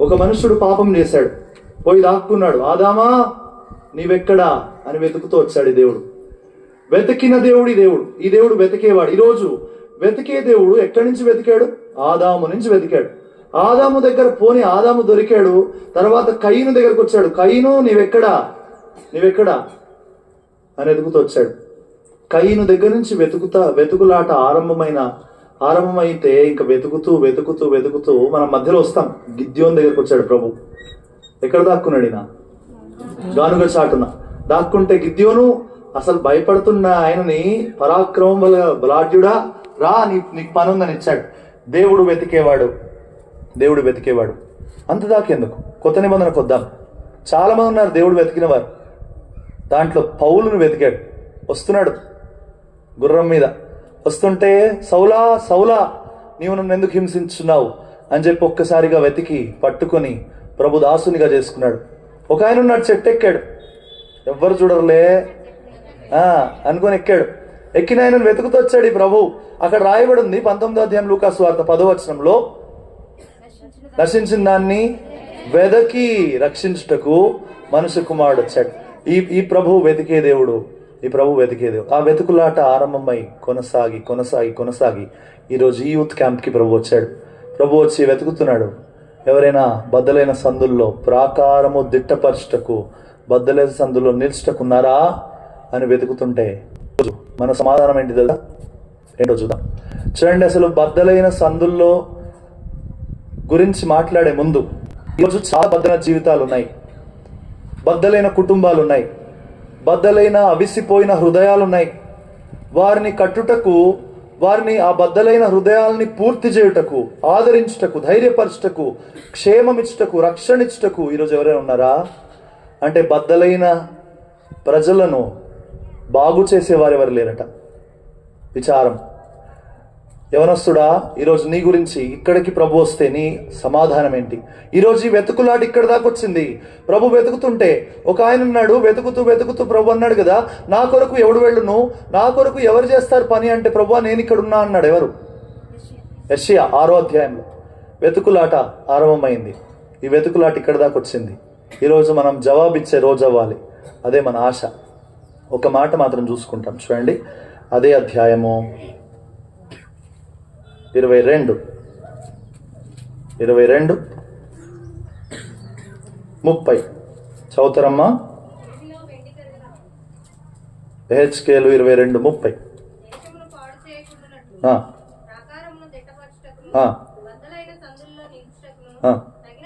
ఒక మనుషుడు పాపం చేశాడు, పోయి దాక్కున్నాడు. ఆదామా నీవెక్కడా అని వెతుకుతూ వచ్చాడు ఈ దేవుడు. వెతికిన దేవుడు ఈ దేవుడు వెతికేవాడు. ఈరోజు వెతికే దేవుడు ఎక్కడి నుంచి వెతికాడు? ఆదాము నుంచి వెతికాడు. ఆదాము దగ్గర పోని ఆదాము దొరికాడు. తర్వాత కయీను దగ్గరకు వచ్చాడు. కయీను నీవెక్కడా అని వెతుకుతూ వచ్చాడు. కయీను దగ్గర నుంచి వెతుకులాట ఆరంభమైతే ఇంకా వెతుకుతూ మనం మధ్యలో వస్తాం. గిద్యోను దగ్గరకు వచ్చాడు ప్రభు. ఎక్కడ దాక్కున్నాడు ఈయన? గానుగ చాటున దాక్కుంటే గిద్యోను అసలు భయపడుతున్న ఆయనని పరాక్రమం బలాఢ్యుడా రా, నీకు పని ఉందని ఇచ్చాడు. దేవుడు వెతికేవాడు. అంతదాకెందుకు? కొత్త నిబంధనకు వద్దాం. చాలా మంది ఉన్నారు దేవుడు వెతికిన వారు. దాంట్లో పౌలును వెతికాడు. వస్తున్నాడు గుర్రం మీద, వస్తుంటే సౌలా నీవు నన్ను ఎందుకు హింసించున్నావు అని చెప్పి ఒక్కసారిగా వెతికి పట్టుకొని ప్రభు దాసునిగా చేసుకున్నాడు. ఒక ఆయన ఉన్నాడు, చెట్టు ఎక్కాడు, ఎవ్వరు చూడరులే అనుకొని ఎక్కాడు. ఎక్కిన ఆయనను వెతుకుతూ వచ్చాడు ఈ ప్రభు. అక్కడ రాయబడి ఉంది 19వ అధ్యాయం లూకాసు వార్త 10వ వచనంలో, నశించిన దాన్ని వెదకి రక్షించుటకు మనుష్య కుమారుడు వచ్చాడు. ఈ ప్రభు వెతికే దేవుడు. ఆ వెతుకులాట ఆరంభమై కొనసాగి ఈరోజు ఈ యూత్ క్యాంప్కి ప్రభు వచ్చాడు. ప్రభు వచ్చి వెతుకుతున్నాడు. ఎవరైనా బద్దలైన సందుల్లో ప్రాకారము దిట్టపరచుటకు, బద్దలైన సందుల్లో నిల్చుటకున్నారా అని వెతుకుతుంటే మన సమాధానం ఏంటో చూద్దాం. చూడండి, అసలు బద్దలైన సందుల్లో గురించి మాట్లాడే ముందు ఈరోజు చాలా బద్దలైన జీవితాలు ఉన్నాయి, బద్దలైన కుటుంబాలు ఉన్నాయి, బద్దలైన అవిసిపోయిన హృదయాలు ఉన్నాయి. వారిని కట్టుటకు, వారిని ఆ బద్దలైన హృదయాలని పూర్తి చేయుటకు, ఆదరించుటకు, ధైర్యపరచుటకు, క్షేమమిచ్చుటకు, రక్షణ ఇచ్చుటకు ఈరోజు ఎవరైనా ఉన్నారా అంటే బద్దలైన ప్రజలను బాగు చేసేవారు ఎవరు లేరట. విచారం. యవనస్తుడా, ఈరోజు నీ గురించి ఇక్కడికి ప్రభు వస్తే నీ సమాధానం ఏంటి? ఈరోజు ఈ వెతుకులాట ఇక్కడ దాకా వచ్చింది. ప్రభు వెతుకుతుంటే ఒక ఆయన ఉన్నాడు, వెతుకుతూ ప్రభు అన్నాడు కదా, నా కొరకు ఎవడు వెళ్ళును, నా కొరకు ఎవరు చేస్తారు పని అంటే ప్రభు నేను ఇక్కడ ఉన్నా అన్నాడు. ఎవరు? యెషయా 6వ అధ్యాయంలో వెతుకులాట ఆరంభమైంది. ఈ వెతుకులాట ఇక్కడ దాకా వచ్చింది. ఈరోజు మనం జవాబిచ్చే రోజు అవ్వాలి. అదే మన ఆశ. ఒక మాట మాత్రం చూసుకుంటాం. చూడండి, అదే అధ్యాయము 22 30 చదువుతారమ్మా. హెచ్కేలు 22:30.